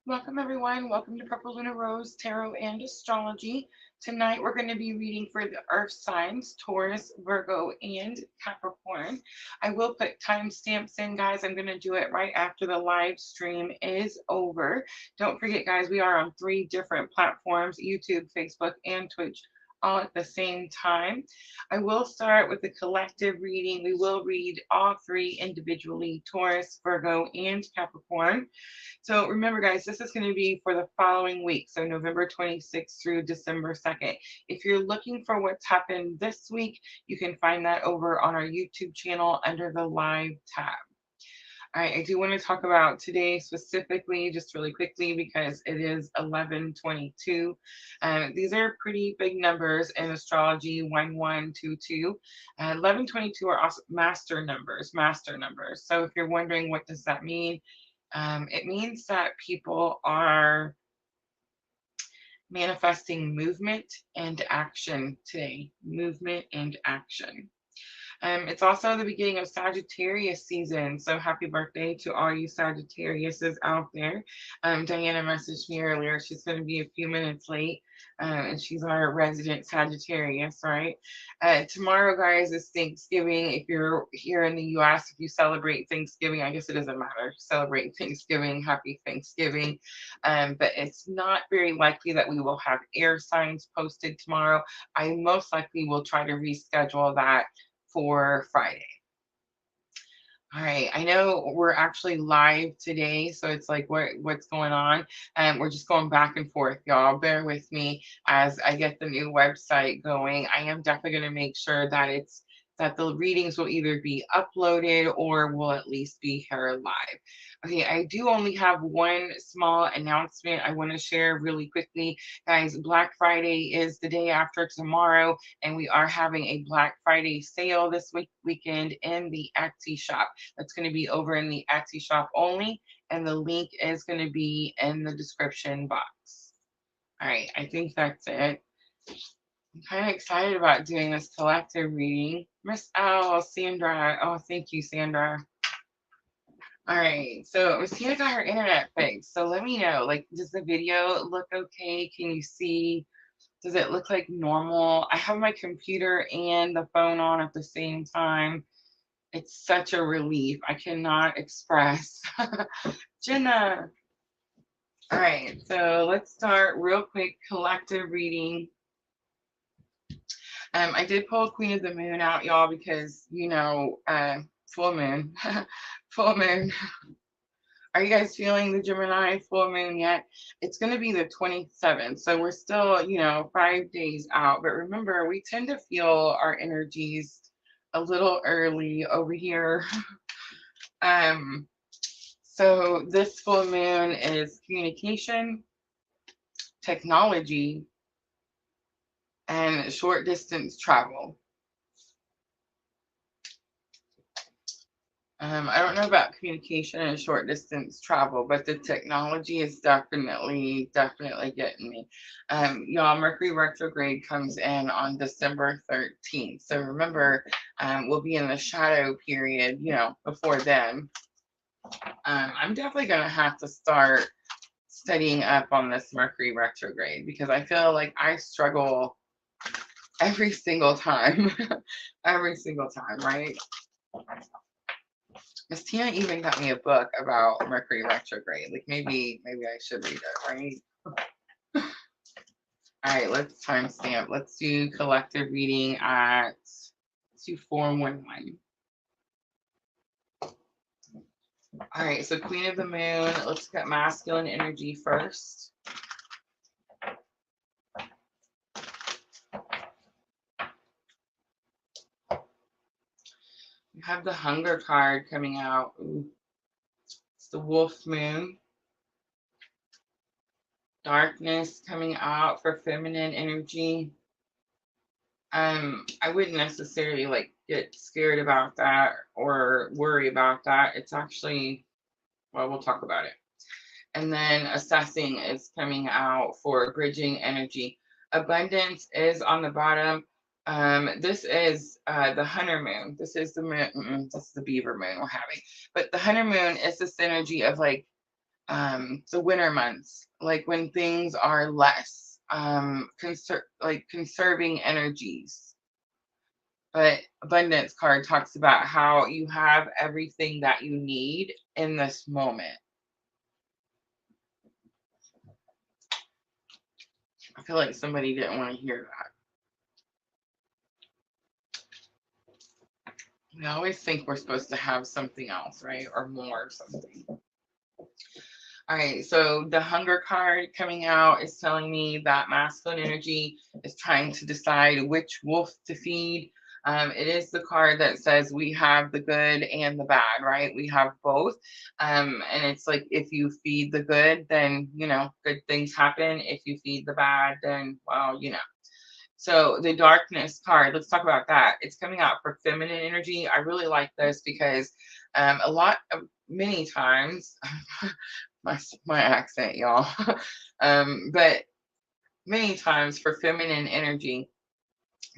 Welcome, everyone. Welcome to PurpleLunarose Tarot and Astrology. Tonight, we're going to be reading for the Earth signs, Taurus, Virgo, and Capricorn. I will put timestamps in, guys. I'm going to do it right after the live stream is over. Don't forget, guys, we are on 3 different platforms, YouTube, Facebook, and Twitch, all at the same time. I will start with the collective reading. We will read all 3 individually, Taurus, Virgo, and Capricorn. So remember, guys, this is going to be for the following week, so November 26th through December 2nd. If you're looking for what's happened this week, you can find that over on our YouTube channel under the live tab. All right, I do want to talk about today specifically, just really quickly, because it is 11/22. These are pretty big numbers in astrology, 1122. 11/22 are also master numbers, master numbers. So if you're wondering what does that mean, it means that people are manifesting movement and action today. Movement and action. It's also the beginning of Sagittarius season, so happy birthday to all you Sagittariuses out there. Diana messaged me earlier. She's going to be a few minutes late, and she's our resident Sagittarius, right? Tomorrow, guys, is Thanksgiving. If you're here in the U.S., if you celebrate Thanksgiving, I guess it doesn't matter. Celebrate Thanksgiving, happy Thanksgiving. But it's not very likely that we will have air signs posted tomorrow. I most likely will try to reschedule that for Friday. All right, I know we're actually live today, so it's like what's going on? We're just going back and forth, y'all. Bear with me as I get the new website going. I am definitely going to make sure that the readings will either be uploaded or will at least be here live. Okay, I do only have one small announcement I want to share really quickly. Guys, Black Friday is the day after tomorrow, and we are having a Black Friday sale this weekend in the Etsy shop. That's going to be over in the Etsy shop only, and the link is going to be in the description box. All right, I think that's it. I'm kind of excited about doing this collective reading. Miss L, Sandra. Oh, thank you, Sandra. All right, so Miss Tina got her internet fixed. So let me know, like, does the video look okay? Can you see? Does it look like normal? I have my computer and the phone on at the same time. It's such a relief. I cannot express. Jenna. All right, so let's start real quick. Collective reading. I did pull Queen of the Moon out, y'all, because, full moon. Full moon. Are you guys feeling the Gemini full moon yet? It's going to be the 27th. So we're still, 5 days out. But remember, we tend to feel our energies a little early over here. So this full moon is communication, technology, and short distance travel. I don't know about communication and short distance travel, but the technology is definitely getting me. Y'all, Mercury retrograde comes in on December 13th. So remember, we'll be in the shadow period, before then. I'm definitely going to have to start studying up on this Mercury retrograde because I feel like I struggle every single time. Every single time, right? Miss Tina even got me a book about Mercury retrograde. Like maybe I should read it, right? All right, let's timestamp. Let's do collective reading let's do 411. All right, so Queen of the Moon. Let's get masculine energy first. We have the Hunger card coming out. Ooh. It's the Wolf Moon. Darkness coming out for feminine energy. I wouldn't necessarily get scared about that or worry about that. It's actually, well, we'll talk about it. And then assessing is coming out for bridging energy. Abundance is on the bottom. This is the Hunter moon. This is the moon. This is the Beaver moon we're having. But the Hunter moon is this energy of the winter months, like when things are less, like conserving energies. But abundance card talks about how you have everything that you need in this moment. I feel like somebody didn't want to hear that. We always think we're supposed to have something else, right? Or more of something. All right, so the hunger card coming out is telling me that masculine energy is trying to decide which wolf to feed. It is the card that says we have the good and the bad, right? We have both. And it's like if you feed the good, then, good things happen. If you feed the bad, then, well, So the darkness card, let's talk about that. It's coming out for feminine energy. I really like this because many times, my accent, y'all. But many times for feminine energy,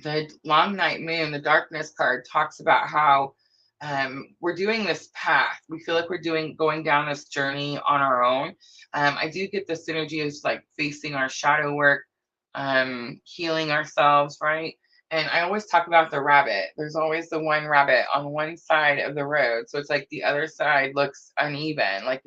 the long night moon, the darkness card talks about how we're doing this path. We feel like we're going down this journey on our own. I do get this energy as like facing our shadow work, healing ourselves, right? And I always talk about the rabbit. There's always the one rabbit on one side of the road. So it's like the other side looks uneven, like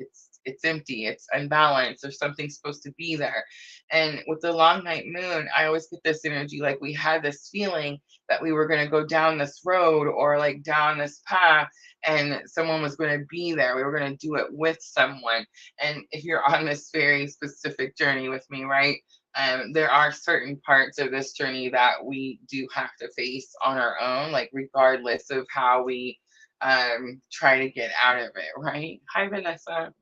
it's empty, it's unbalanced, there's something supposed to be there. And with the long night moon, I always get this energy like we had this feeling that we were going to go down this road or like down this path and someone was going to be there. We were going to do it with someone. And if you're on this very specific journey with me, right? There are certain parts of this journey that we do have to face on our own, like regardless of how we try to get out of it, right? Hi, Vanessa.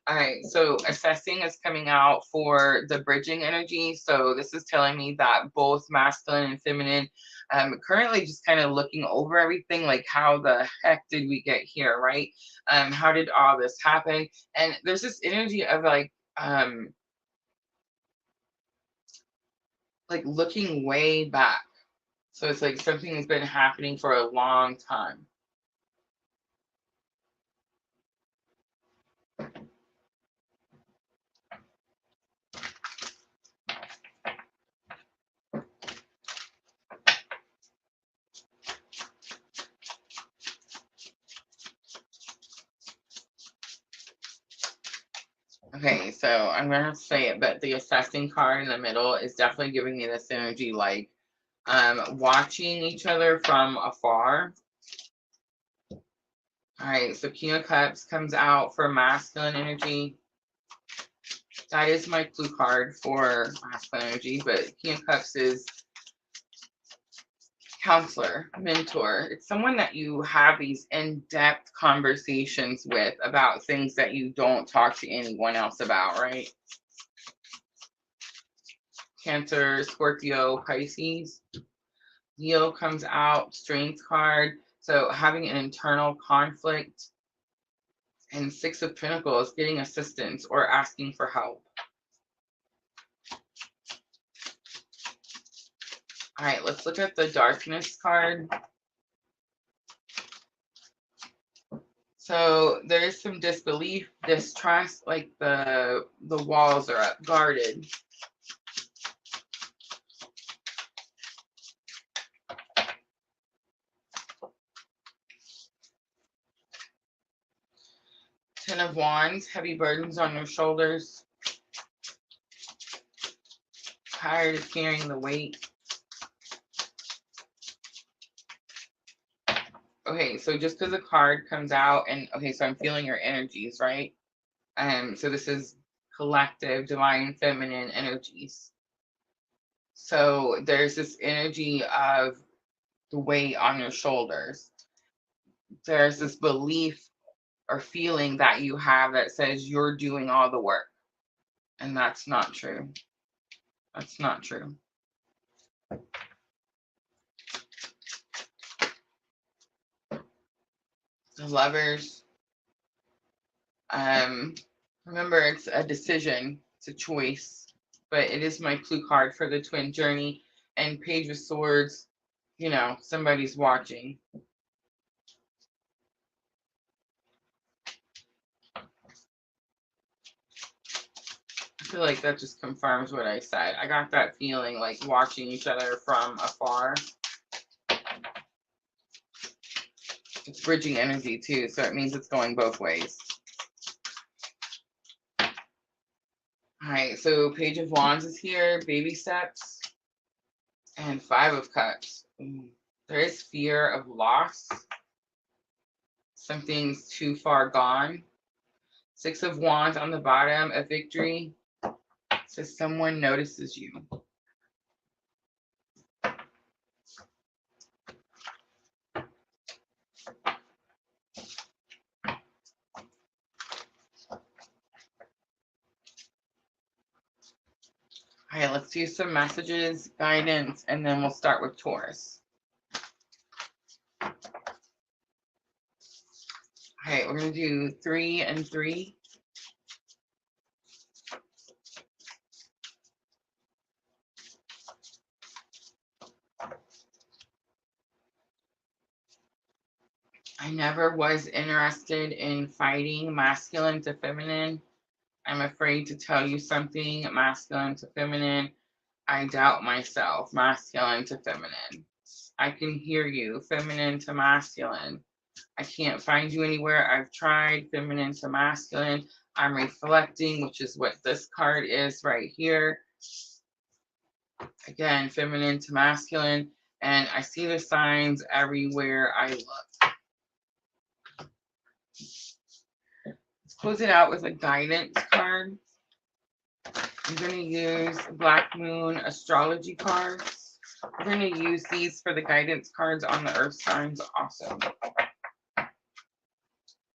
All right, so assessing is coming out for the bridging energy. So this is telling me that both masculine and feminine currently just kind of looking over everything, like how the heck did we get here, right? How did all this happen? And there's this energy of like looking way back. So it's like something has been happening for a long time. Okay, so I'm gonna say it, but the assessing card in the middle is definitely giving me this energy like watching each other from afar. All right, so King of Cups comes out for masculine energy. That is my clue card for masculine energy, but King of Cups is counselor, mentor. It's someone that you have these in-depth conversations with about things that you don't talk to anyone else about, right? Cancer, Scorpio, Pisces. Leo comes out, strength card. So having an internal conflict. And Six of Pentacles, getting assistance or asking for help. All right, let's look at the darkness card. So there's some disbelief, distrust, like the walls are up, guarded. Ten of Wands, heavy burdens on your shoulders. Tired of carrying the weight. Okay, so just because a card comes out and, okay, so I'm feeling your energies, right? So this is collective, divine, feminine energies. So there's this energy of the weight on your shoulders. There's this belief or feeling that you have that says you're doing all the work. And that's not true. That's not true. The Lovers. Remember, it's a decision. It's a choice. But it is my clue card for the twin journey. And Page of Swords, somebody's watching. feel like that just confirms what I said. I got that feeling like watching each other from afar. It's bridging energy too, so it means it's going both ways. All right, so Page of Wands is here, baby steps, and Five of Cups. There is fear of loss. Something's too far gone. Six of Wands on the bottom, a victory. So someone notices you. All right, let's do some messages, guidance, and then we'll start with Taurus. All right, we're going to do 3 and 3. I never was interested in fighting masculine to feminine. I'm afraid to tell you something, masculine to feminine. I doubt myself, masculine to feminine. I can hear you, feminine to masculine. I can't find you anywhere. I've tried, feminine to masculine. I'm reflecting, which is what this card is right here. Again, feminine to masculine. And I see the signs everywhere I look. Let's close it out with a guidance card. I'm going to use Black Moon astrology cards. We're going to use these for the guidance cards on the earth signs also.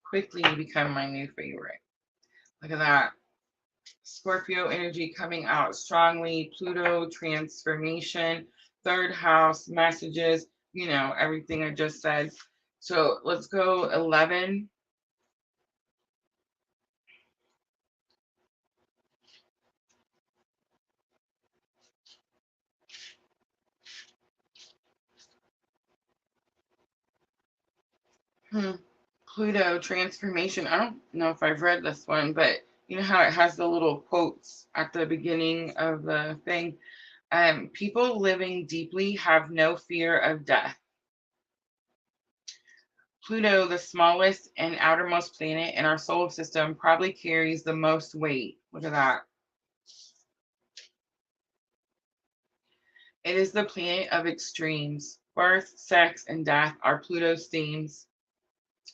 Quickly become my new favorite. Look at that. Scorpio energy coming out strongly. Pluto transformation. Third house messages. You know, everything I just said. So let's go 11. Pluto transformation. I don't know if I've read this one, but you know how it has the little quotes at the beginning of the thing? People living deeply have no fear of death. Pluto, the smallest and outermost planet in our solar system, probably carries the most weight. Look at that. It is the planet of extremes. Birth, sex, and death are Pluto's themes.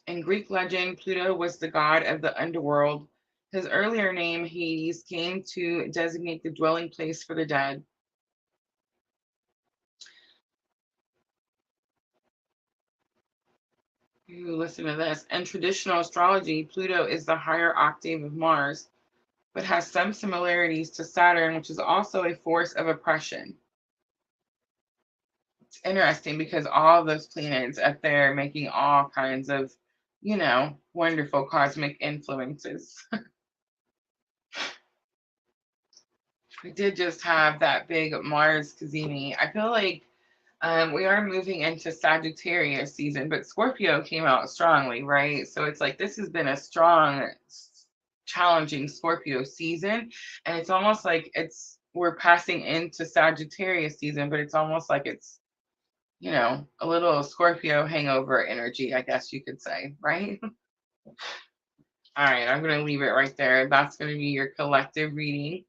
In Greek legend, Pluto was the god of the underworld. His earlier name, Hades, came to designate the dwelling place for the dead. Ooh, listen to this. In traditional astrology, Pluto is the higher octave of Mars, but has some similarities to Saturn, which is also a force of oppression. It's interesting because all those planets up there making all kinds of, you know, wonderful cosmic influences. We did just have that big Mars Cazimi. I feel like we are moving into Sagittarius season, but Scorpio came out strongly, right? So it's like this has been a strong, challenging Scorpio season, and it's almost like we're passing into Sagittarius season, but it's almost like it's, you know, a little Scorpio hangover energy, I guess you could say, right? All right, I'm going to leave it right there. That's going to be your collective reading.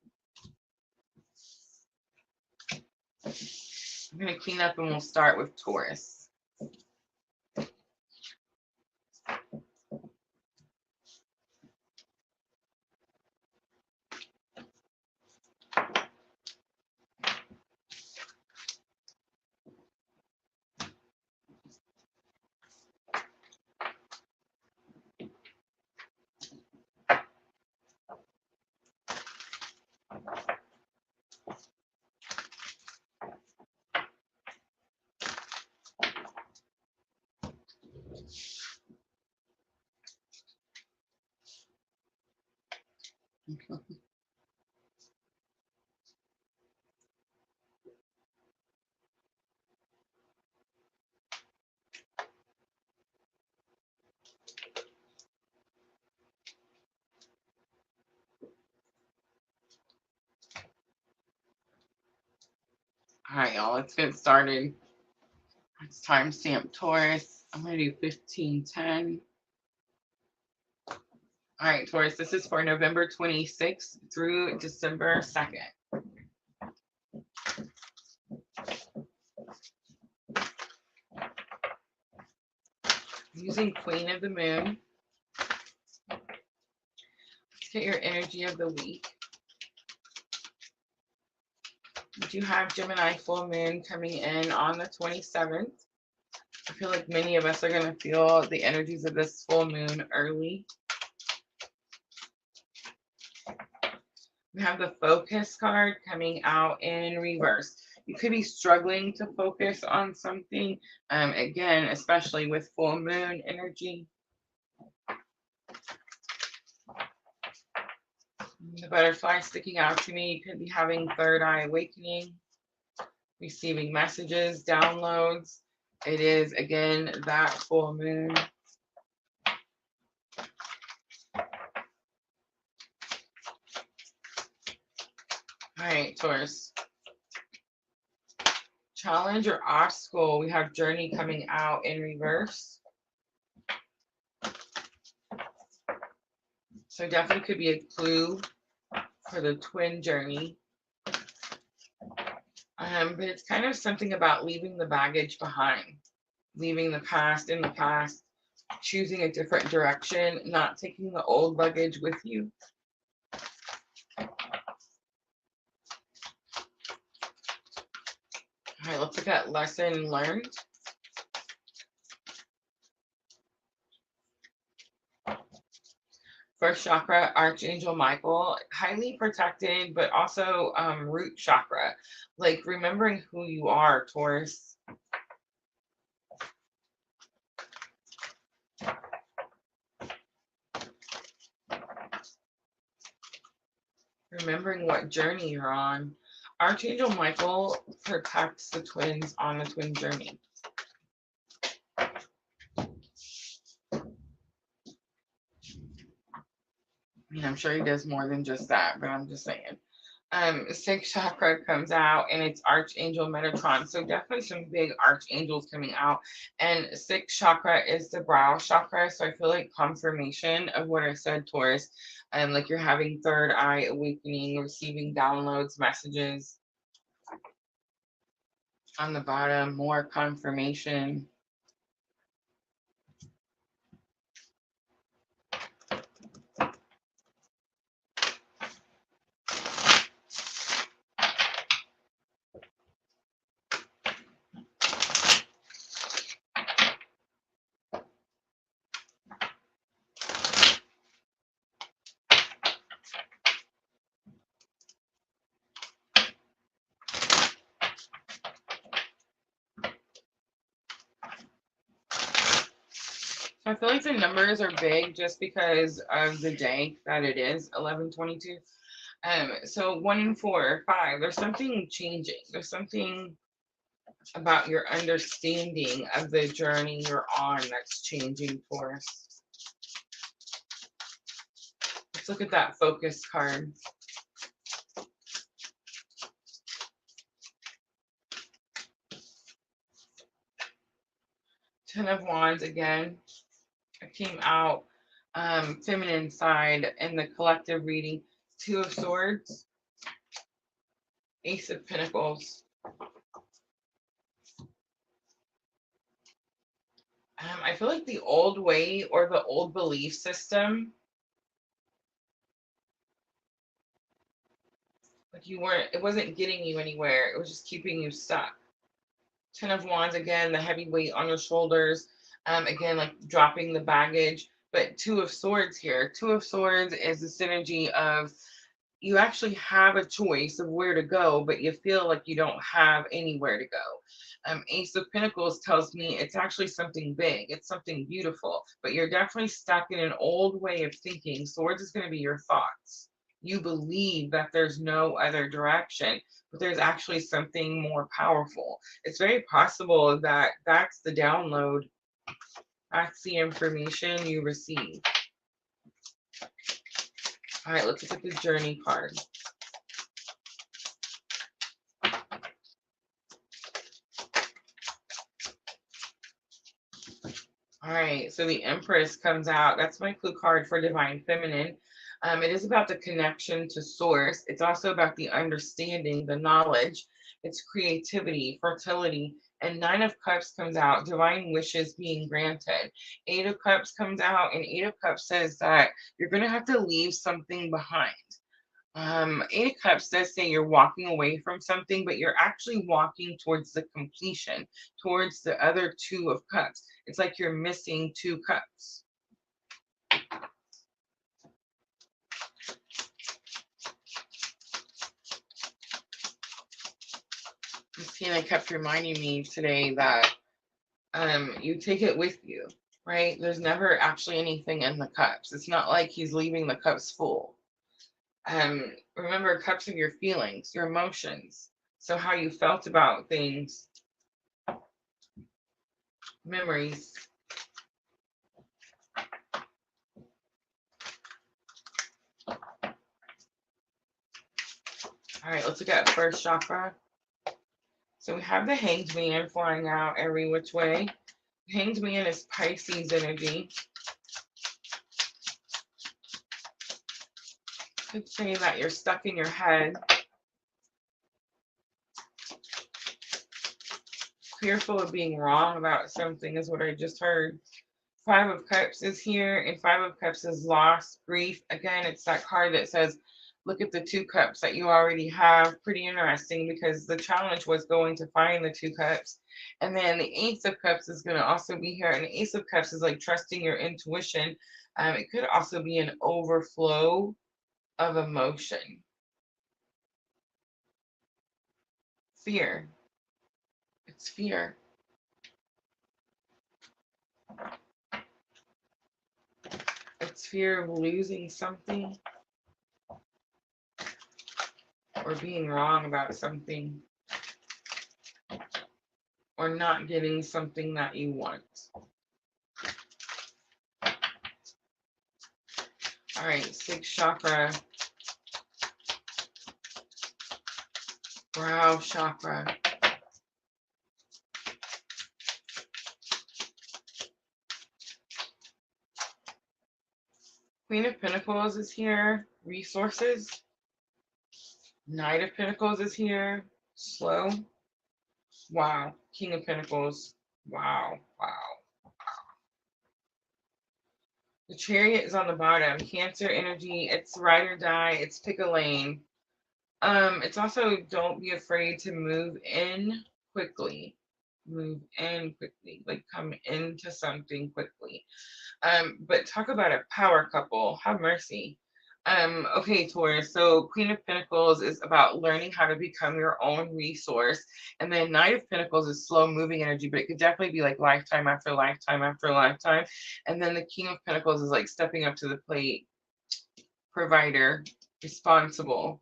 I'm going to clean up and we'll start with Taurus. right, y'all, let's get started. It's timestamp Taurus. I'm going to do 1510. All right, Taurus, this is for November 26th through December 2nd. Using Queen of the Moon. Let's get your energy of the week. We do have Gemini full moon coming in on the 27th. I feel like many of us are going to feel the energies of this full moon early. We have the focus card coming out in reverse. You could be struggling to focus on something, again, especially with full moon energy. The butterfly sticking out to me. You could be having third eye awakening, receiving messages, downloads. It is, again, that full moon. All right, Taurus. Challenge or obstacle. We have journey coming out in reverse. So definitely could be a clue for the twin journey. But it's kind of something about leaving the baggage behind, leaving the past in the past, choosing a different direction, not taking the old luggage with you. All right, let's look at lesson learned. First chakra, Archangel Michael, highly protected, but also root chakra, like remembering who you are, Taurus. Remembering what journey you're on. Archangel Michael protects the twins on the twin journey. I mean, I'm sure he does more than just that, but I'm just saying. Sixth chakra comes out and it's Archangel Metatron. So definitely some big archangels coming out. And sixth chakra is the brow chakra. So I feel like confirmation of what I said, Taurus. Like you're having third eye awakening, receiving downloads, messages. On the bottom, more confirmation. I feel like the numbers are big just because of the day that it is, 11/22. So 1 and 4, 5. There's something changing. There's something about your understanding of the journey you're on that's changing, Taurus. Let's look at that focus card. Ten of Wands again. It came out feminine side in the collective reading. Two of Swords. Ace of Pentacles. I feel like the old way or the old belief system, like it wasn't getting you anywhere. It was just keeping you stuck. Ten of Wands, again, the heavy weight on your shoulders. Again, like dropping the baggage. But Two of Swords here. Two of Swords is the synergy of you actually have a choice of where to go, but you feel like you don't have anywhere to go. Ace of Pentacles tells me it's actually something big. It's something beautiful, but you're definitely stuck in an old way of thinking. Swords is going to be your thoughts. You believe that there's no other direction, but there's actually something more powerful. It's very possible that that's the download. That's the information you receive. All right, let's look at the journey card. All right, so the Empress comes out. That's my clue card for Divine Feminine. It is about the connection to Source. It's also about the understanding, the knowledge. It's creativity, fertility. And Nine of Cups comes out, divine wishes being granted. Eight of Cups comes out, and Eight of Cups says that you're going to have to leave something behind. Eight of Cups does say you're walking away from something, but you're actually walking towards the completion, towards the other Two of Cups. It's like you're missing two cups. This feeling kept reminding me today that you take it with you, right? There's never actually anything in the cups. It's not like he's leaving the cups full. Remember, cups of your feelings, your emotions. So how you felt about things, memories. All right, let's look at first chakra. So we have the Hanged Man flying out every which way. Hanged Man is Pisces energy. Could say that you're stuck in your head. Fearful of being wrong about something is what I just heard. Five of Cups is here, and Five of Cups is loss, grief. Again, it's that card that says, look at the two cups that you already have. Pretty interesting because the challenge was going to find the two cups. And then the Ace of Cups is going to also be here. And the Ace of Cups is like trusting your intuition. It could also be an overflow of emotion. Fear. It's fear. It's fear of losing something or being wrong about something or not getting something that you want. All right, sixth chakra, brow chakra. Queen of Pentacles is here, resources. Knight of Pentacles is here, slow. Wow, King of Pentacles, wow, wow. The Chariot is on the bottom, Cancer energy, it's ride or die, it's pick a lane. It's also don't be afraid to move in quickly. Move in quickly, like come into something quickly. But talk about a power couple. Have mercy. Okay, Taurus. So Queen of Pentacles is about learning how to become your own resource. And then Knight of Pentacles is slow moving energy, but it could definitely be like lifetime after lifetime after lifetime. And then the King of Pentacles is like stepping up to the plate, provider, responsible.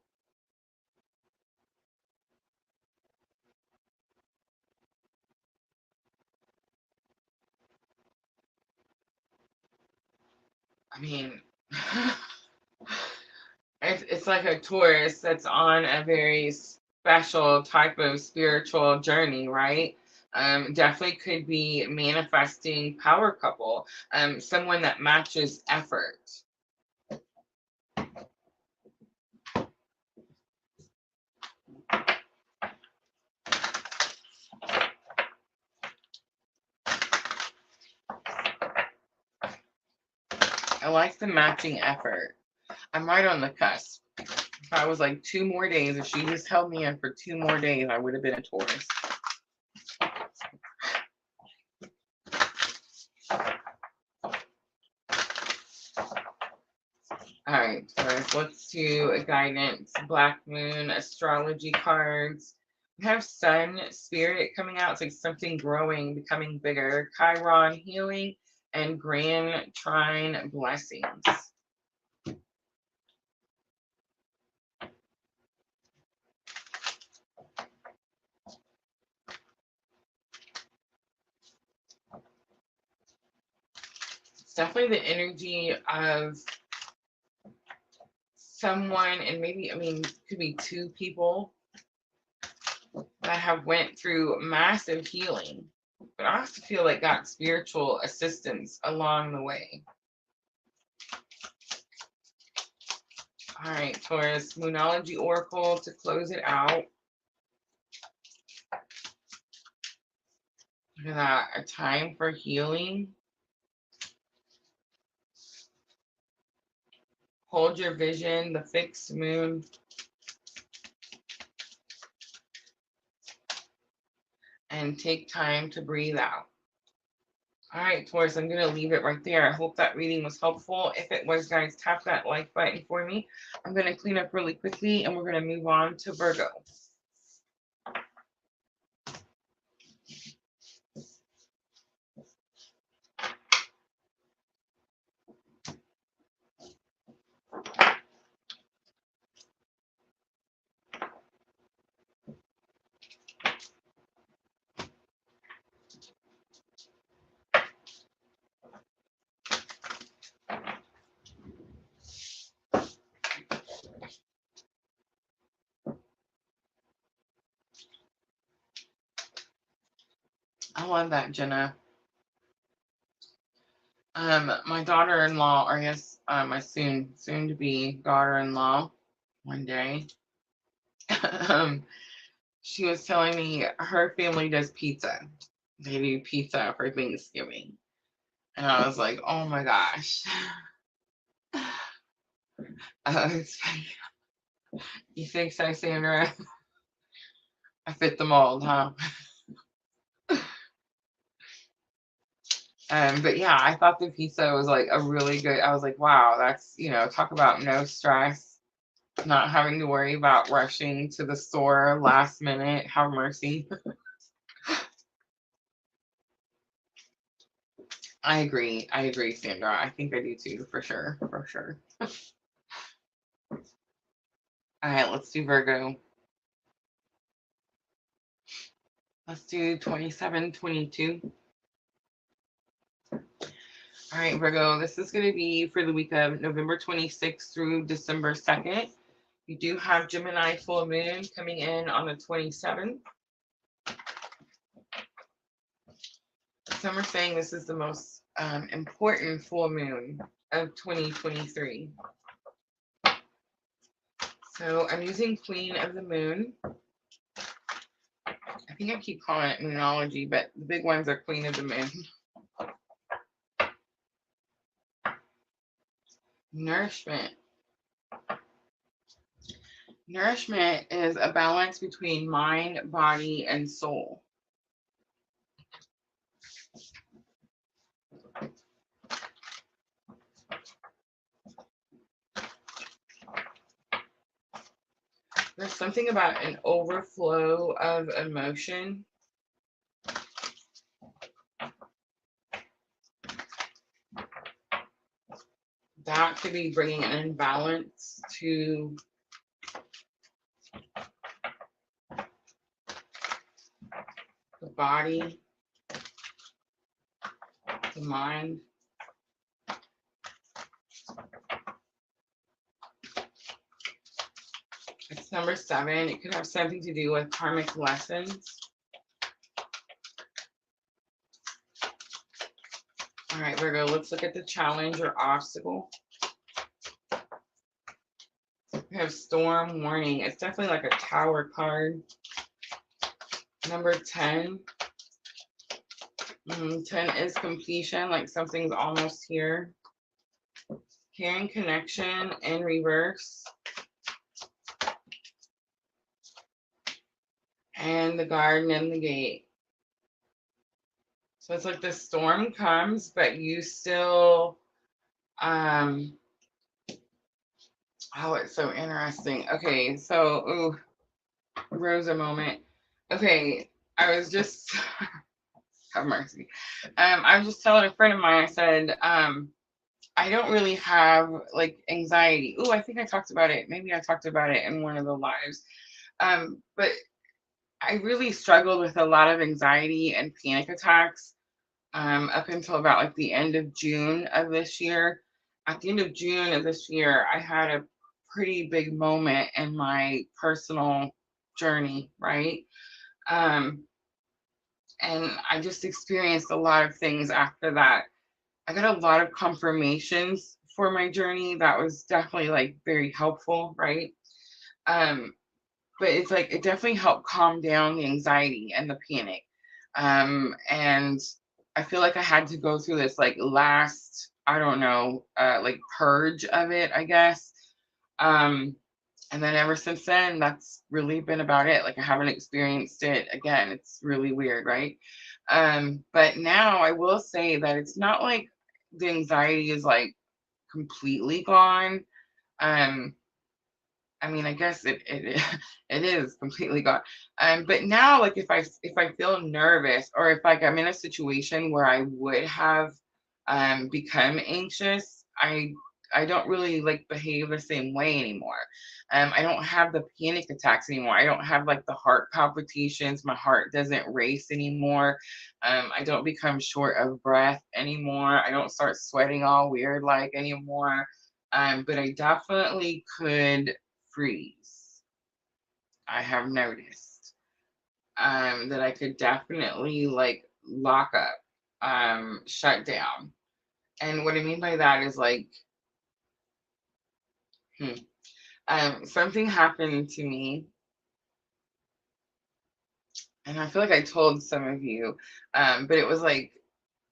I mean, it's like a Taurus that's on a very special type of spiritual journey, right? Definitely could be manifesting power couple, someone that matches effort. I like the matching effort. I'm right on the cusp. If I was like 2 more days, if she just held me in for 2 more days, I would have been a Taurus. All right, Taurus, let's do a guidance. Black Moon, astrology cards. We have Sun, Spirit coming out. It's like something growing, becoming bigger. Chiron, healing, and Grand Trine, blessings. It's definitely the energy of someone, and maybe, I mean, could be two people that have went through massive healing. but I also feel like got spiritual assistance along the way. All right, Taurus, Moonology Oracle to close it out. Look at that, a time for healing. Hold your vision, the fixed moon. And take time to breathe out. All right, Taurus, I'm going to leave it right there. I hope that reading was helpful. If it was, guys, tap that like button for me. I'm going to clean up really quickly, and we're going to move on to Virgo. I love that, Jenna. My daughter-in-law, or I guess my soon-to-be daughter-in-law, one day, she was telling me her family does pizza. They do pizza for Thanksgiving. And I was like, oh my gosh. It's funny. You think so, Sandra? I fit the mold, huh? But yeah, I thought the pizza was like a really good, I was like, wow, that's, talk about no stress, not having to worry about rushing to the store last minute. Have mercy. I agree, Sandra. I think I do too, for sure, for sure. All right, let's do Virgo. Let's do 27, 22. All right, Virgo, this is going to be for the week of November 26th through December 2nd. You do have Gemini full moon coming in on the 27th. Some are saying this is the most important full moon of 2023. So I'm using Queen of the Moon. I think I keep calling it Moonology, but the big ones are Queen of the Moon. Nourishment. Nourishment is a balance between mind, body, and soul. There's something about an overflow of emotion. That could be bringing an imbalance to the body, the mind. It's number 7. It could have something to do with karmic lessons. All right, Virgo, let's look at the challenge or obstacle. We have storm warning. It's definitely like a tower card. Number 10. 10 is completion, like something's almost here. Caring connection in reverse. And the garden and the gate. So it's like the storm comes, but you still, oh, it's so interesting. Okay, so, ooh, Rosa moment. Okay, I was just, have mercy. I was just telling a friend of mine, I said, I don't really have like anxiety. Ooh, I think I talked about it. Maybe I talked about it in one of the lives. But I really struggled with a lot of anxiety and panic attacks up until about like the end of June of this year. At the end of June of this year, I had a pretty big moment in my personal journey, right? And I just experienced a lot of things after that. I got a lot of confirmations for my journey that was definitely like very helpful, right? Um, but it's like it definitely helped calm down the anxiety and the panic. And I feel like I had to go through this like last, I don't know, like purge of it, I guess. Um, and then ever since then, that's really been about it. Like I haven't experienced it again. It's really weird, right? But now I will say that it's not like the anxiety is like completely gone. Um, I mean, I guess it it is completely gone. But now, like if I feel nervous or if like I'm in a situation where I would have become anxious, I don't really like behave the same way anymore. I don't have the panic attacks anymore. I don't have like the heart palpitations. My heart doesn't race anymore. I don't become short of breath anymore. I don't start sweating all weird like anymore. But I definitely could freeze. I have noticed that I could definitely like lock up, shut down. And what I mean by that is like, hmm, something happened to me, and I feel like I told some of you, but it was like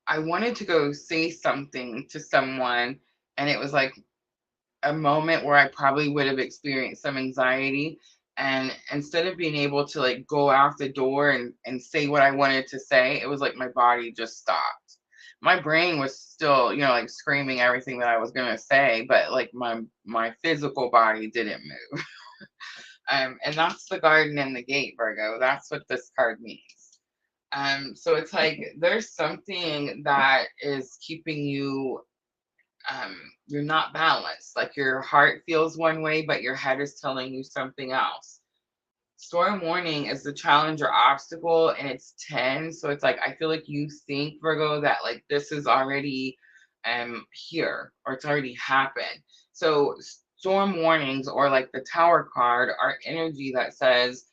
I wanted to go say something to someone, and it was like a moment where I probably would have experienced some anxiety. And instead of being able to like go out the door and say what I wanted to say, it was like my body just stopped. My brain was still, like screaming everything that I was gonna say, but like my physical body didn't move. And that's the garden and the gate, Virgo. That's what this card means. So it's like there's something that is keeping you um, you're not balanced. Like your heart feels one way, but your head is telling you something else. Storm warning is the challenge or obstacle, and it's 10. So it's like I feel like you think, Virgo, that like this is already here or it's already happened. So storm warnings or like the tower card are energy that says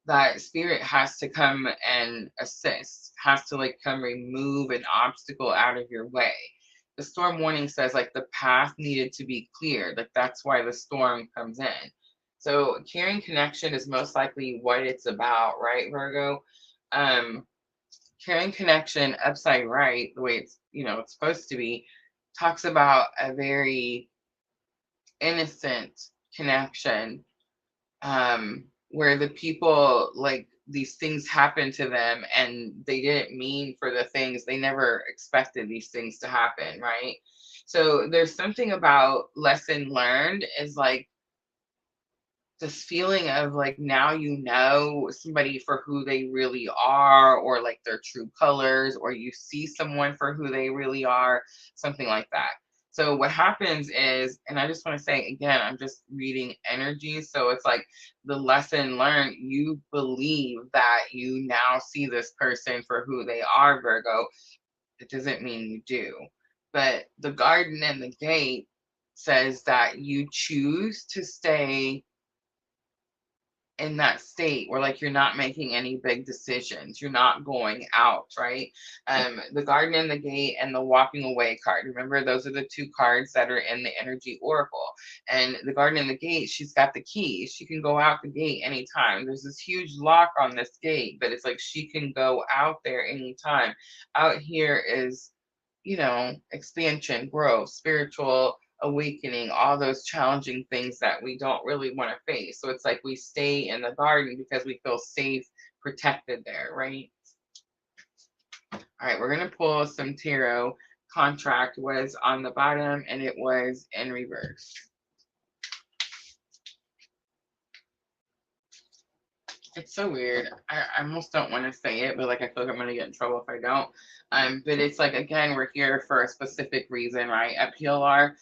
that spirit has to come and assist, has to like come remove an obstacle out of your way. The storm warning says like the path needed to be cleared. Like that's why the storm comes in. So caring connection is most likely what it's about, right, Virgo? Um, caring connection upside right, the way it's supposed to be, talks about a very innocent connection, where the people like these things happen to them and they didn't mean for the things, they never expected these things to happen, right? So there's something about lesson learned is like this feeling of like now you know somebody for who they really are or like their true colors, or you see someone for who they really are, something like that. So what happens is, and I just want to say again, I'm just reading energy, so it's like the lesson learned, you believe that you now see this person for who they are, Virgo. It doesn't mean you do. But the garden and the gate says that you choose to stay in that state where like you're not making any big decisions, you're not going out, right? The garden and the gate and the walking away card, remember those are the two cards that are in the energy oracle. And the garden and the gate, she's got the key, she can go out the gate anytime. There's this huge lock on this gate, but it's like she can go out there anytime. Out here is, expansion, growth, spiritual awakening, all those challenging things that we don't really want to face. So it's like we stay in the garden because we feel safe, protected there, right? All right, we're going to pull some tarot. Contract was on the bottom and it was in reverse. It's so weird. I almost don't want to say it, but like I feel like I'm gonna get in trouble if I don't. But it's like again, we're here for a specific reason, right? At PLR.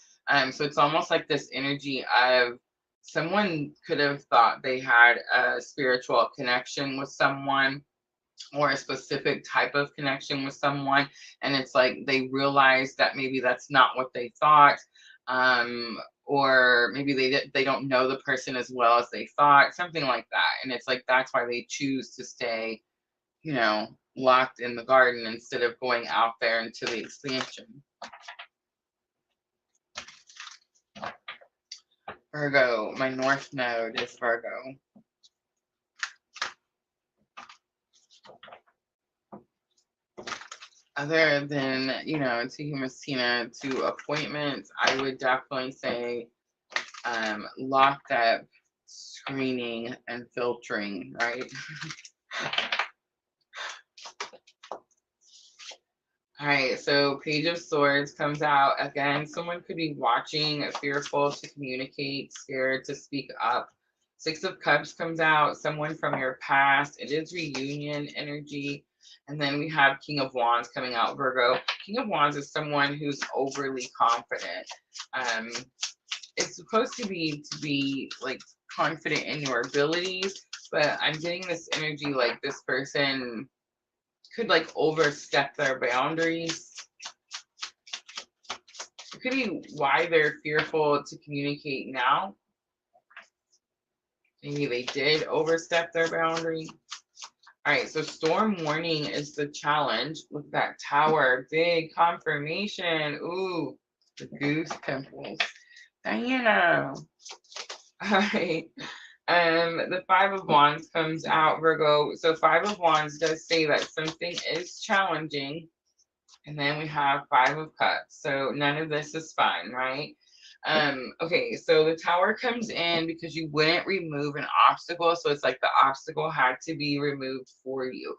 So it's almost like this energy of someone could have thought they had a spiritual connection with someone or a specific type of connection with someone, and it's like they realize that maybe that's not what they thought, or maybe they don't know the person as well as they thought, something like that. And it's like that's why they choose to stay, you know locked in the garden instead of going out there into the expansion. Virgo, my north node is Virgo. Other than, you know, taking Miss Tina to appointments, I would definitely say locked up, screening, and filtering, right? All right, so Page of Swords comes out. Again, someone could be watching, fearful to communicate, scared to speak up. Six of Cups comes out, someone from your past. It is reunion energy. And then we have King of Wands coming out, Virgo. King of Wands is someone who's overly confident. It's supposed to be like confident in your abilities, but I'm getting this energy like this person could like overstep their boundaries. It could be why they're fearful to communicate now. Maybe they did overstep their boundary. All right, so storm warning is the challenge with that tower. Big confirmation. Ooh, the goose pimples. Diana. All right. The Five of Wands comes out, Virgo. So Five of Wands does say that something is challenging. And then we have Five of Cups. So none of this is fun, right? Okay, so the tower comes in because you wouldn't remove an obstacle. So it's like the obstacle had to be removed for you.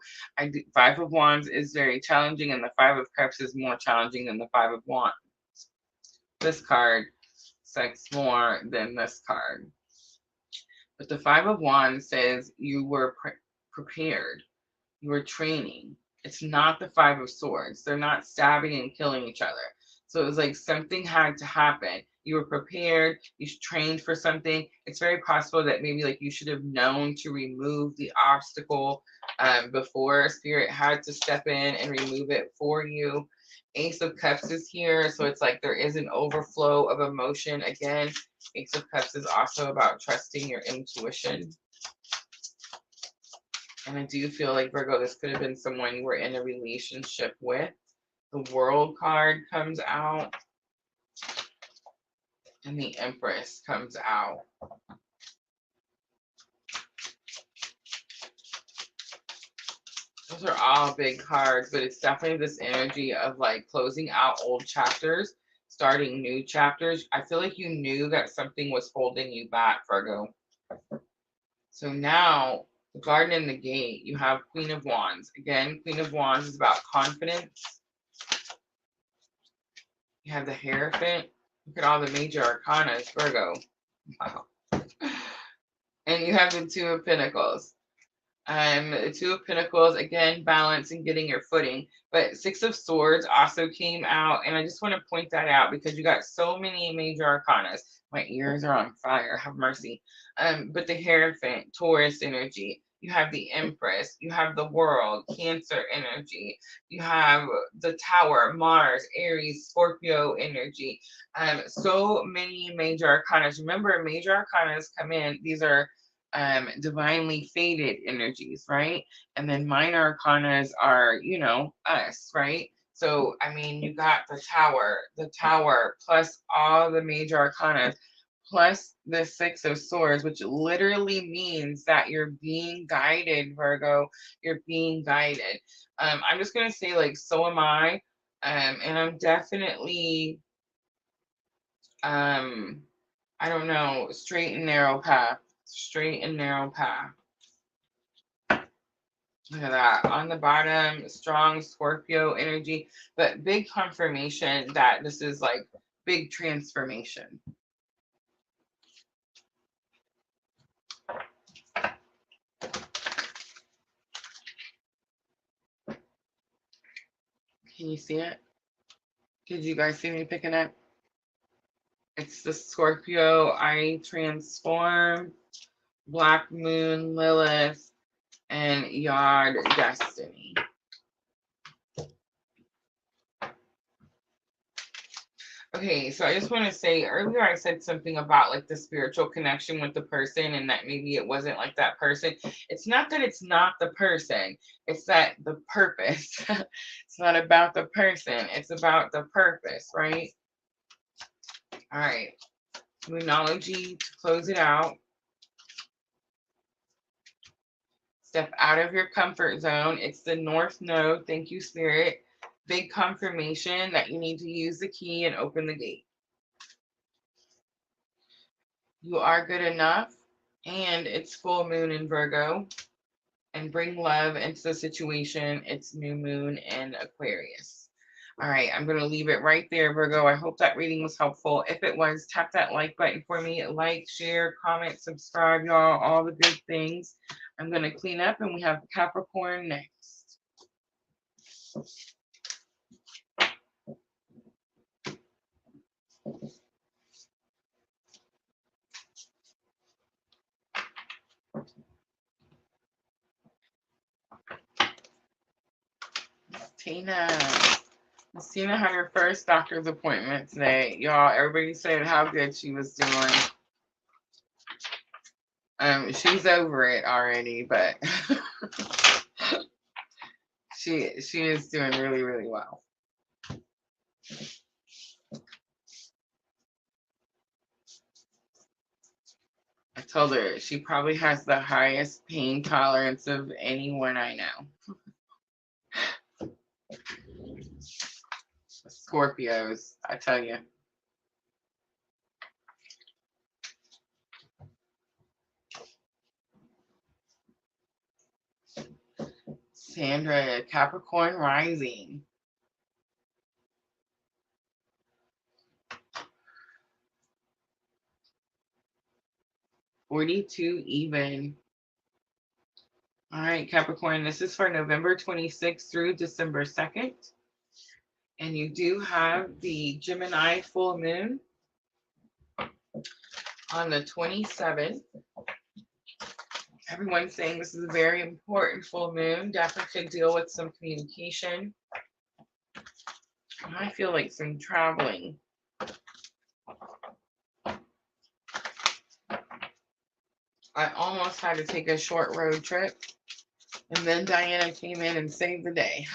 Five of Wands is very challenging, and the Five of Cups is more challenging than the Five of Wands. This card sucks more than this card. But the Five of Wands says you were prepared. You were training. It's not the Five of Swords. They're not stabbing and killing each other. So it was like something had to happen. You were prepared. You trained for something. It's very possible that maybe like you should have known to remove the obstacle before Spirit had to step in and remove it for you. Ace of Cups is here. So it's like there is an overflow of emotion. Again, Ace of Cups is also about trusting your intuition. And I do feel like, Virgo, this could have been someone you were in a relationship with. The World card comes out. And the Empress comes out. Those are all big cards, but it's definitely this energy of like closing out old chapters, starting new chapters. I feel like you knew that something was holding you back, Virgo. So now, the Garden and the Gate, you have Queen of Wands. Again, Queen of Wands is about confidence. You have the Hierophant. Look at all the major arcanas, Virgo. Wow. And you have the Two of Pentacles. The Two of Pentacles, again, balance and getting your footing. But Six of Swords also came out. And I just want to point that out because you got so many major arcanas. My ears are on fire. Have mercy. But the Hierophant, Taurus energy. You have the Empress. You have the World, Cancer energy. You have the Tower, Mars, Aries, Scorpio energy. So many major arcanas. Remember, major arcanas come in. These are divinely fated energies, right? And then minor arcanas are, you know, us, right? So, I mean, you got the tower, plus all the major arcanas, plus the Six of Swords, which literally means that you're being guided, Virgo. You're being guided. I'm just going to say, like, so am I. And I'm definitely, I don't know, straight and narrow path. Straight and narrow path. Look at that. On the bottom, strong Scorpio energy, but big confirmation that this is like big transformation. Can you see it? Did you guys see me picking up? It's the Scorpio, I transform, Black Moon, Lilith, and Yard Destiny. Okay, so I just want to say earlier I said something about like the spiritual connection with the person and that maybe it wasn't like that person. It's not that it's not the person, it's that the purpose. It's not about the person, it's about the purpose, right? All right, Moonology to close it out. Step out of your comfort zone. It's the North Node. Thank you, Spirit. Big confirmation that you need to use the key and open the gate. You are good enough. And it's full moon in Virgo. And bring love into the situation. It's new moon in Aquarius. All right, I'm going to leave it right there, Virgo. I hope that reading was helpful. If it was, tap that like button for me. Like, share, comment, subscribe, y'all, all the good things. I'm going to clean up, and we have Capricorn next. Miss Tina had her first doctor's appointment today. Y'all, everybody said how good she was doing. She's over it already, but she is doing really, really well. I told her she probably has the highest pain tolerance of anyone I know. Scorpios, I tell you. Sandra, Capricorn rising. 42 even. All right, Capricorn, this is for November 26th through December 2nd. And you do have the Gemini full moon on the 27th. Everyone's saying this is a very important full moon. Definitely could deal with some communication. I feel like some traveling. I almost had to take a short road trip. And then Diana came in and saved the day.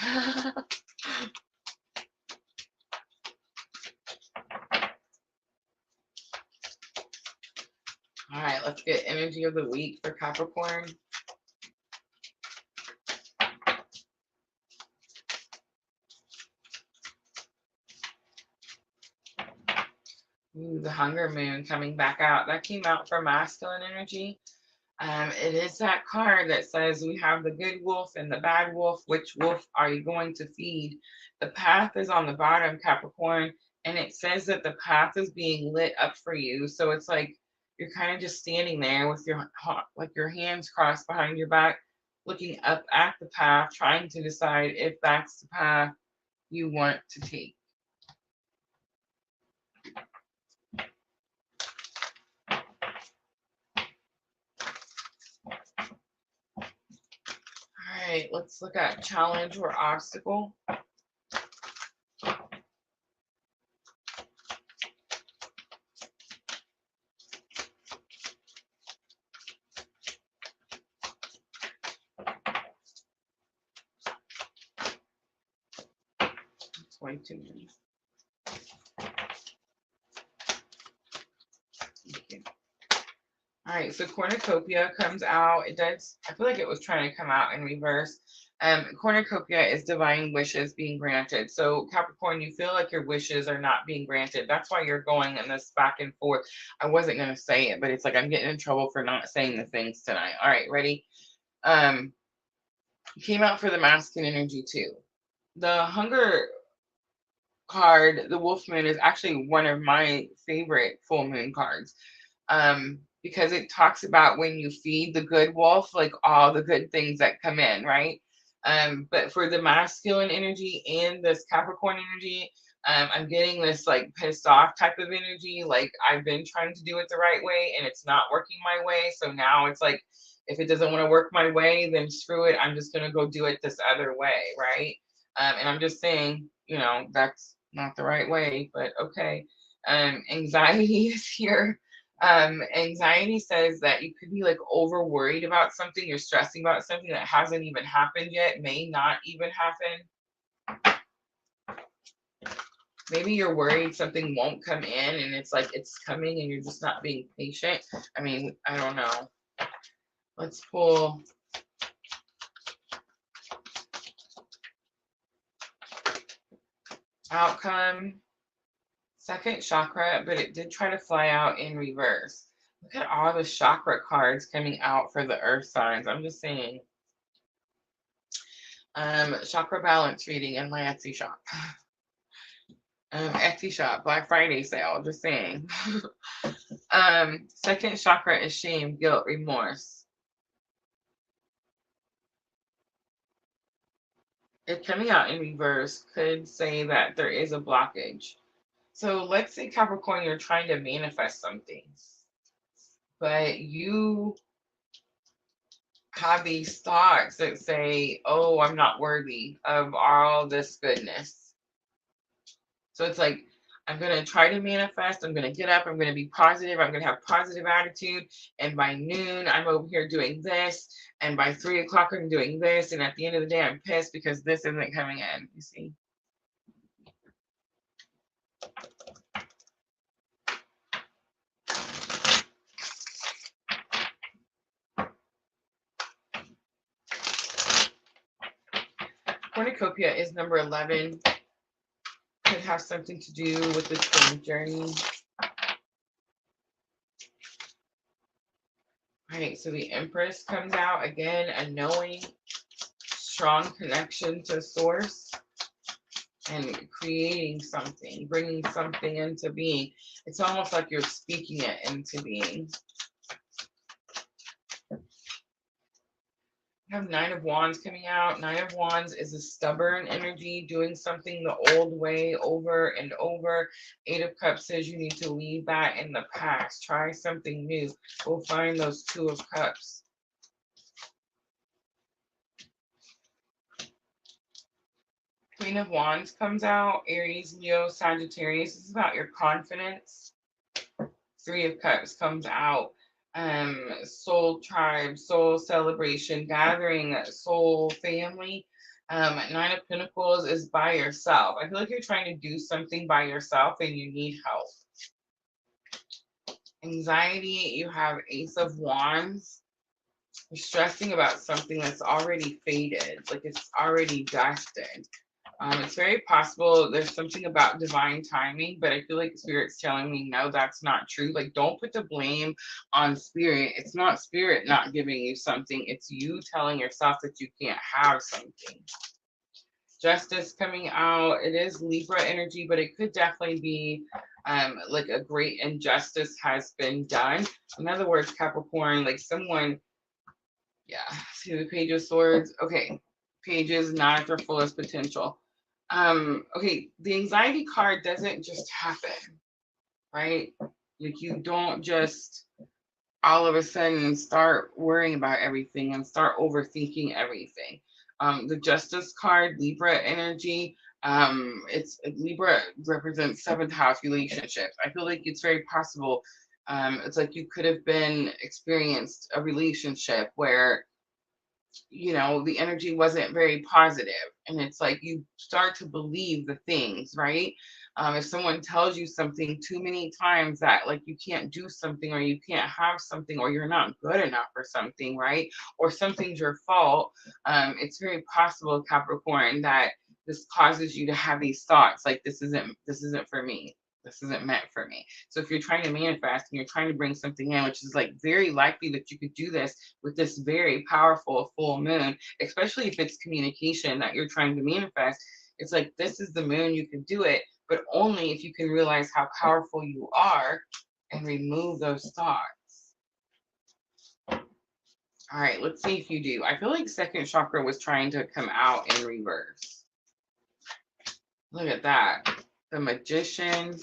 All right, let's get energy of the week for Capricorn. Ooh, the Hunger Moon coming back out. That came out for masculine energy. It is that card that says we have the good wolf and the bad wolf. Which wolf are you going to feed? The path is on the bottom, Capricorn, and it says that the path is being lit up for you. So it's like you're kind of just standing there with your hands crossed behind your back, looking up at the path, trying to decide if that's the path you want to take. All right, let's look at challenge or obstacle. That's way too many. Okay. All right, so cornucopia comes out. It does, I feel like it was trying to come out in reverse. Cornucopia is divine wishes being granted. So Capricorn, you feel like your wishes are not being granted. That's why you're going in this back and forth. I wasn't going to say it, but it's like I'm getting in trouble for not saying the things tonight. All right, ready? Came out for the masculine energy too. The hunger card, the wolf moon, is actually one of my favorite full moon cards. Because it talks about when you feed the good wolf, like all the good things that come in, right? But for the masculine energy and this Capricorn energy, I'm getting this like pissed off type of energy. Like I've been trying to do it the right way and it's not working my way. So now it's like, if it doesn't want to work my way, then screw it. I'm just going to go do it this other way, right? And I'm just saying, you know, that's Not the right way, but okay. Anxiety is here. Anxiety says that you could be like over worried about something, you're stressing about something that hasn't even happened yet, may not even happen. Maybe you're worried something won't come in and it's like it's coming and you're just not being patient. I mean, I don't know. Let's pull outcome, second chakra, but it did try to fly out in reverse. Look at all the chakra cards coming out for the earth signs. I'm just saying. Chakra balance reading in my Etsy shop. Etsy shop, Black Friday sale, just saying. Second chakra is shame, guilt, remorse. It coming out in reverse could say that there is a blockage. So let's say Capricorn, you're trying to manifest something, but you have these thoughts that say, oh, I'm not worthy of all this goodness. So it's like, I'm going to try to manifest. I'm going to get up. I'm going to be positive. I'm going to have positive attitude. And by noon, I'm over here doing this. And by 3 o'clock, I'm doing this. And at the end of the day, I'm pissed because this isn't coming in. You see? Cornucopia is number 11. Could have something to do with the twin journey. All right, so the Empress comes out again, a knowing, strong connection to source, and creating something, bringing something into being. It's almost like you're speaking it into being. I have 9 of Wands coming out. 9 of Wands is a stubborn energy, doing something the old way over and over. 8 of Cups says you need to leave that in the past. Try something new. Go find those 2 of Cups. Queen of Wands comes out. Aries, Leo, Sagittarius. This is about your confidence. 3 of Cups comes out. Soul tribe, soul celebration, gathering, soul family. 9 of Pentacles is by yourself. I feel like you're trying to do something by yourself and you need help. Anxiety, you have Ace of Wands. You're stressing about something that's already faded, like it's already destined. It's very possible there's something about divine timing, but I feel like Spirit's telling me, no, that's not true. Like, don't put the blame on Spirit. It's not Spirit not giving you something. It's you telling yourself that you can't have something. Justice coming out. It is Libra energy, but it could definitely be like a great injustice has been done. In other words, Capricorn, like someone, yeah, see the Page of Swords. Okay, Pages not at their fullest potential. Okay, the anxiety card doesn't just happen, right? Like you don't just all of a sudden start worrying about everything and start overthinking everything. The Justice card, Libra energy, it's Libra represents 7th house relationships. I feel like it's very possible. It's like you could have been experienced a relationship where the energy wasn't very positive, and it's like you start to believe the things, right? If someone tells you something too many times that like you can't do something or you can't have something or you're not good enough for something, right? Or something's your fault, it's very possible, Capricorn, that this causes you to have these thoughts like this isn't for me, this isn't meant for me. So if you're trying to manifest and you're trying to bring something in, which is like very likely that you could do this with this very powerful full moon, especially if it's communication that you're trying to manifest, it's like this is the moon, you can do it, but only if you can realize how powerful you are and remove those thoughts. All right, let's see if you do. I feel like second chakra was trying to come out in reverse. Look at that. The Magician,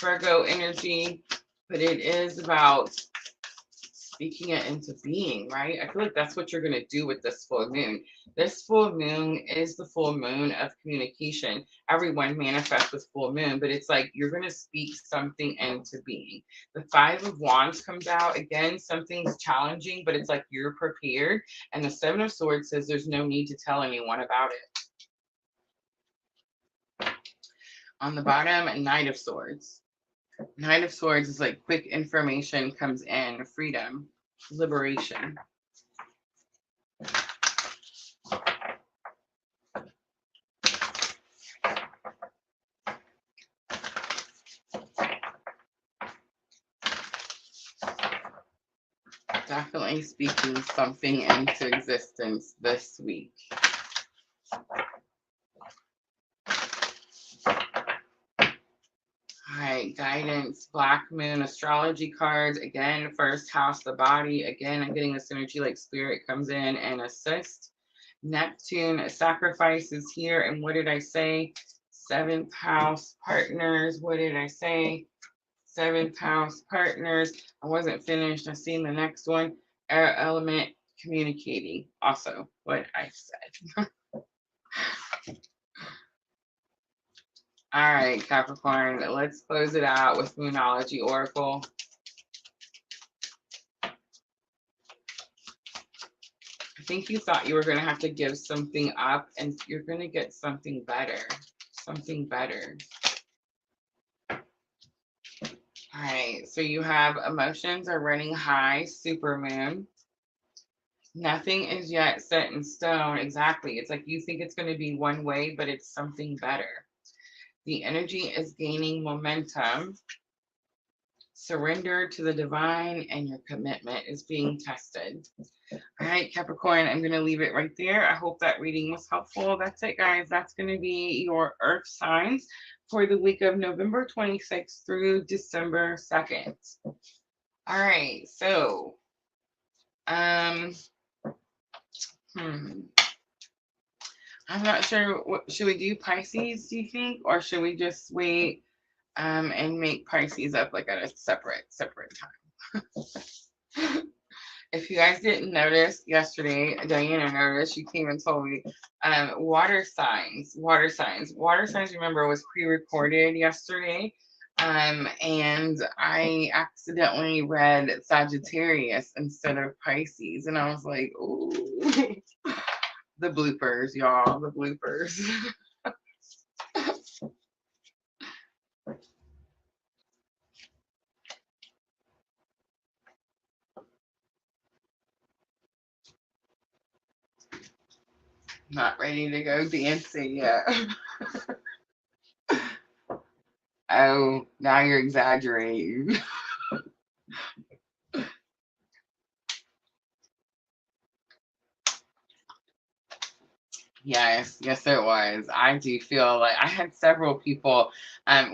Virgo energy, but it is about speaking it into being, right? I feel like that's what you're going to do with this full moon. This full moon is the full moon of communication. Everyone manifests with full moon, but it's like you're going to speak something into being. The Five of Wands comes out. Again, something's challenging, but it's like you're prepared. And the Seven of Swords says there's no need to tell anyone about it. On the bottom, Knight of Swords. Knight of Swords is like quick information comes in, freedom, liberation. Definitely speaking something into existence this week. Right, guidance, black moon, astrology cards. Again, first house, the body. Again, I'm getting this energy like spirit comes in and assists. Neptune, sacrifice is here. And what did I say? Seventh house, partners. What did I say? Seventh house, partners. I wasn't finished. I seen the next one. Air element, communicating. Also, what I said. All right, Capricorn, let's close it out with Moonology Oracle. I think you thought you were going to have to give something up, and you're going to get something better. Something better. All right, so you have emotions are running high, supermoon. Nothing is yet set in stone. Exactly. It's like you think it's going to be one way, but it's something better. The energy is gaining momentum. Surrender to the divine and your commitment is being tested. All right, Capricorn, I'm going to leave it right there. I hope that reading was helpful. That's it, guys. That's going to be your earth signs for the week of November 26th through December 2nd. All right, so, I'm not sure. What should we do? Pisces, do you think? Or should we just wait and make Pisces up like at a separate time? If you guys didn't notice yesterday, Diana noticed. She came and told me water signs, remember, was pre-recorded yesterday. And I accidentally read Sagittarius instead of Pisces. And I was like, ooh. The bloopers, y'all, the bloopers. Not ready to go dancing yet. Oh, now you're exaggerating. Yes, yes, it was. I do feel like I had several people.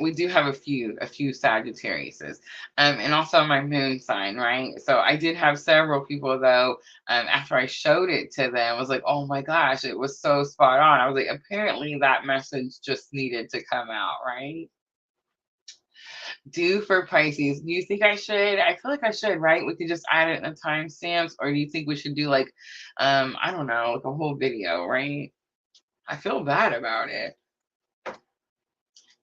We do have a few Sagittariuses, and also my moon sign, right? So I did have several people though. After I showed it to them, was like, oh my gosh, it was so spot on. I was like, apparently that message just needed to come out, right? Do for Pisces. Do you think I should? I feel like I should, right? We could just add it in the timestamps, or do you think we should do like, I don't know, like a whole video, right? I feel bad about it.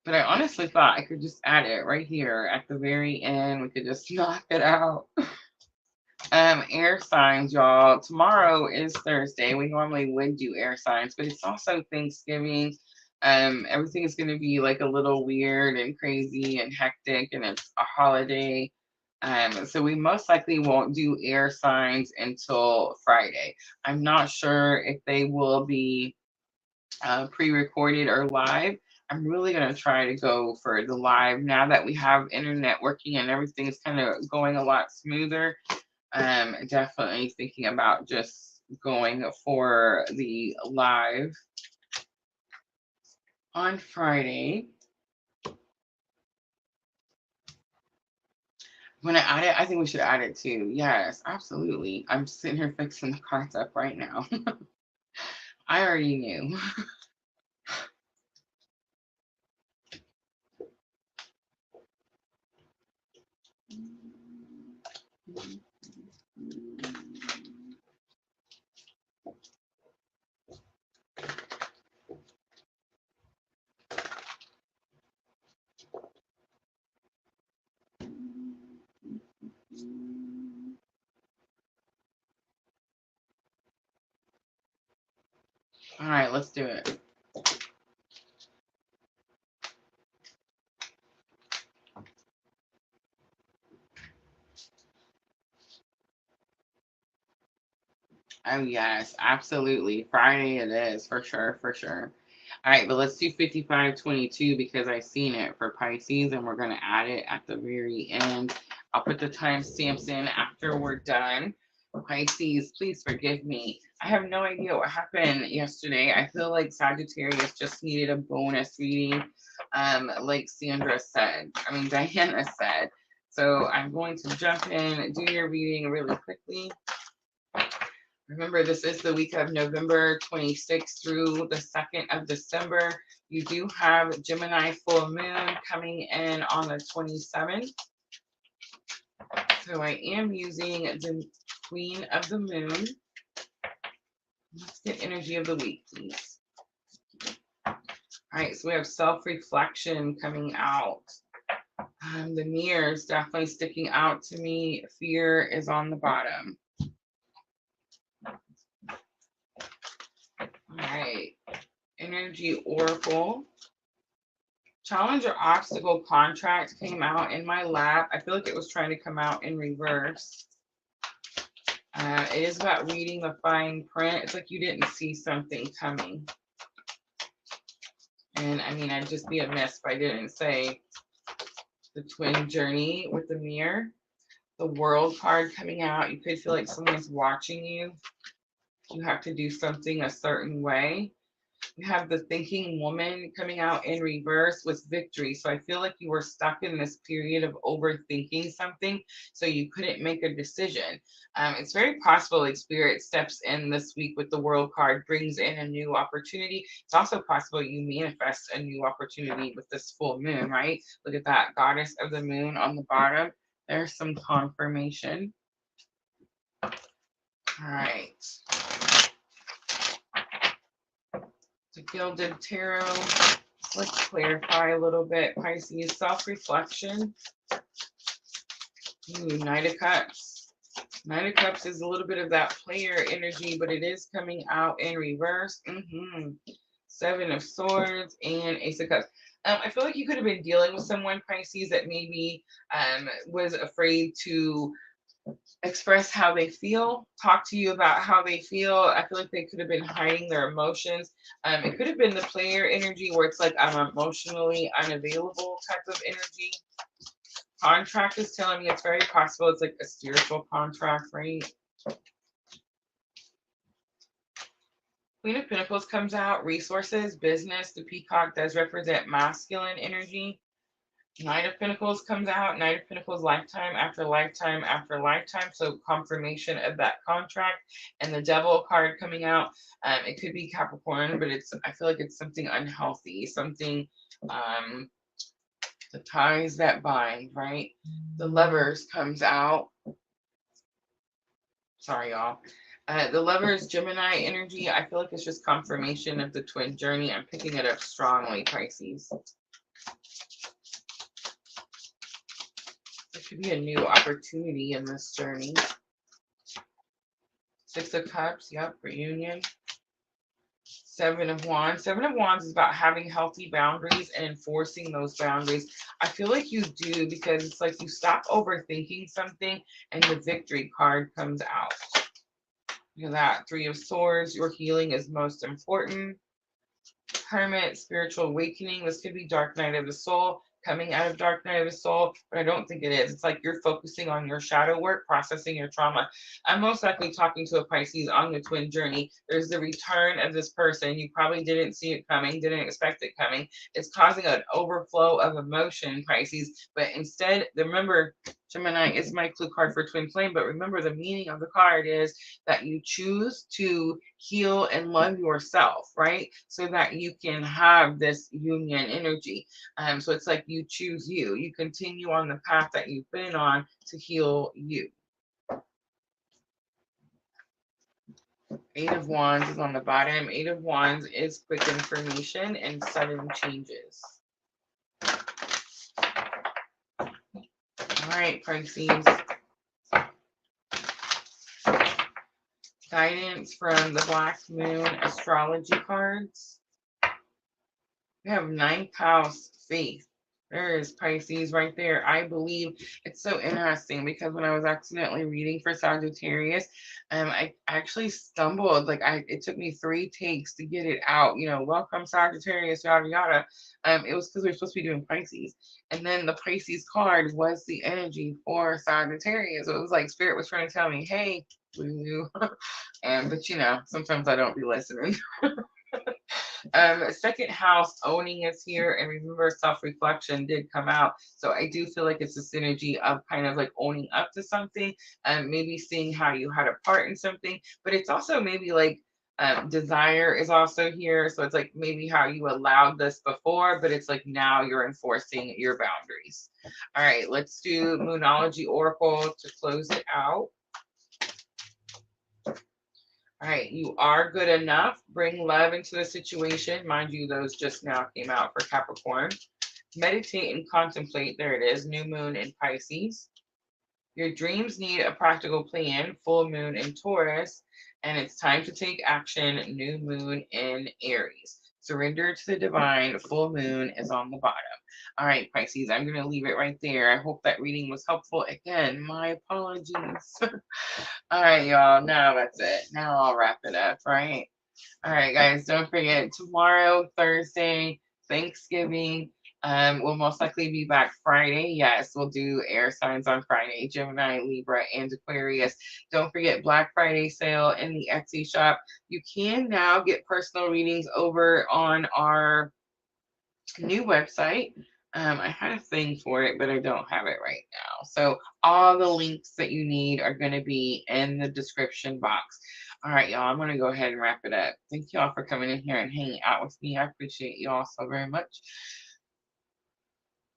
But I honestly thought I could just add it right here at the very end. We could just knock it out. Air signs, y'all. Tomorrow is Thursday. We normally would do air signs, but it's also Thanksgiving. Everything is going to be like a little weird and crazy and hectic, and it's a holiday. So we most likely won't do air signs until Friday. I'm not sure if they will be pre-recorded or live. I'm really going to try to go for the live now that we have internet working and everything is kind of going a lot smoother. Definitely thinking about just going for the live on Friday. When I add it, I think we should add it too. Yes, absolutely. I'm sitting here fixing the cards up right now. I already knew. All right, let's do it. Oh, yes, absolutely. Friday it is, for sure, for sure. All right, but let's do 5522 because I've seen it for Pisces, and we're going to add it at the very end. I'll put the timestamps in after we're done. Pisces, please forgive me. I have no idea what happened yesterday. I feel like Sagittarius just needed a bonus reading, like Diana said. So I'm going to jump in, do your reading really quickly. Remember, this is the week of November 26th through the 2nd of December. You do have Gemini full moon coming in on the 27th. So I am using the Queen of the Moon. Let's get energy of the week, please. All right, so we have self-reflection coming out. The mirror is definitely sticking out to me. Fear is on the bottom. All right, energy oracle. Challenge or obstacle contract came out in my lap. I feel like it was trying to come out in reverse. It is about reading the fine print. It's like you didn't see something coming. And I mean, I'd just be amiss if I didn't say the twin journey with the mirror. The world card coming out. You could feel like someone's watching you. You have to do something a certain way. You have the thinking woman coming out in reverse with victory. So I feel like you were stuck in this period of overthinking something, so you couldn't make a decision. It's very possible like Spirit steps in this week with the world card, brings in a new opportunity. It's also possible you manifest a new opportunity with this full moon, right? Look at that, goddess of the moon on the bottom. There's some confirmation. All right. The Gilded Tarot. Let's clarify a little bit. Pisces, self-reflection. Knight of Cups. Knight of Cups is a little bit of that player energy, but it is coming out in reverse. Seven of Swords and Ace of Cups. I feel like you could have been dealing with someone, Pisces, that maybe was afraid to express how they feel, talk to you about how they feel. I feel like they could have been hiding their emotions. It could have been the player energy where it's like I'm emotionally unavailable type of energy. Contract is telling me it's very possible it's like a spiritual contract, right? Queen of Pentacles comes out, resources, business. The peacock does represent masculine energy. Knight of Pentacles comes out. Knight of Pentacles, lifetime after lifetime after lifetime. So confirmation of that contract. And the Devil card coming out. It could be Capricorn, but I feel like it's something unhealthy, something the ties that bind, right? The Lovers comes out. Sorry, y'all. The Lovers, Gemini energy. I feel like it's just confirmation of the twin journey. I'm picking it up strongly, Pisces. There could be a new opportunity in this journey. Six of Cups, yep, reunion. Seven of Wands. Seven of Wands is about having healthy boundaries and enforcing those boundaries. I feel like you do, because it's like you stop overthinking something and the Victory card comes out. Look at that. Three of Swords. Your healing is most important. Hermit, spiritual awakening. This could be Dark Night of the Soul, coming out of Dark Night of the Soul, but I don't think it is. It's like you're focusing on your shadow work, processing your trauma. I'm most likely talking to a Pisces on the twin journey. There's the return of this person. You probably didn't see it coming, didn't expect it coming. It's causing an overflow of emotion, Pisces, but instead, remember, Gemini is my clue card for twin flame, but remember the meaning of the card is that you choose to heal and love yourself, right? So that you can have this union energy. So it's like you choose you. You continue on the path that you've been on to heal you. Eight of Wands is on the bottom. Eight of Wands is quick information and sudden changes. All right, Pisces. Guidance from the Black Moon astrology cards. We have ninth house faith. There is Pisces right there. I believe it's so interesting because when I was accidentally reading for Sagittarius, I actually stumbled. It took me 3 takes to get it out. You know, welcome Sagittarius, yada yada. It was because we were supposed to be doing Pisces, and then the Pisces card was the energy for Sagittarius. So it was like Spirit was trying to tell me, hey, you. But you know, sometimes I don't be listening. Second house owning is here, and remember self-reflection did come out, so I do feel like it's a synergy of kind of like owning up to something and maybe seeing how you had a part in something, but it's also maybe like desire is also here, so it's like maybe how you allowed this before, but it's like now you're enforcing your boundaries. All right, let's do Moonology Oracle to close it out. All right, you are good enough. Bring love into the situation. Mind you, those just now came out for Capricorn. Meditate and contemplate. There it is, new moon in Pisces. Your dreams need a practical plan, full moon in Taurus. And it's time to take action, new moon in Aries. Surrender to the divine, full moon is on the bottom. All right, Pisces, I'm going to leave it right there. I hope that reading was helpful. Again, my apologies. All right, y'all. Now that's it. Now I'll wrap it up, right? All right, guys. Don't forget, tomorrow, Thursday, Thanksgiving. We'll most likely be back Friday. Yes, we'll do air signs on Friday, Gemini, Libra, and Aquarius. Don't forget Black Friday sale in the Etsy shop. You can now get personal readings over on our new website. I had a thing for it, but I don't have it right now. So all the links that you need are going to be in the description box. All right, y'all, I'm going to go ahead and wrap it up. Thank y'all for coming in here and hanging out with me. I appreciate y'all so very much.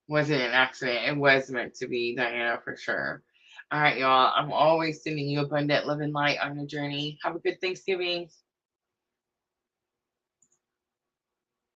Wasn't an accident. It was meant to be, Diana, for sure. All right, y'all, I'm always sending you abundant love and light on your journey. Have a good Thanksgiving.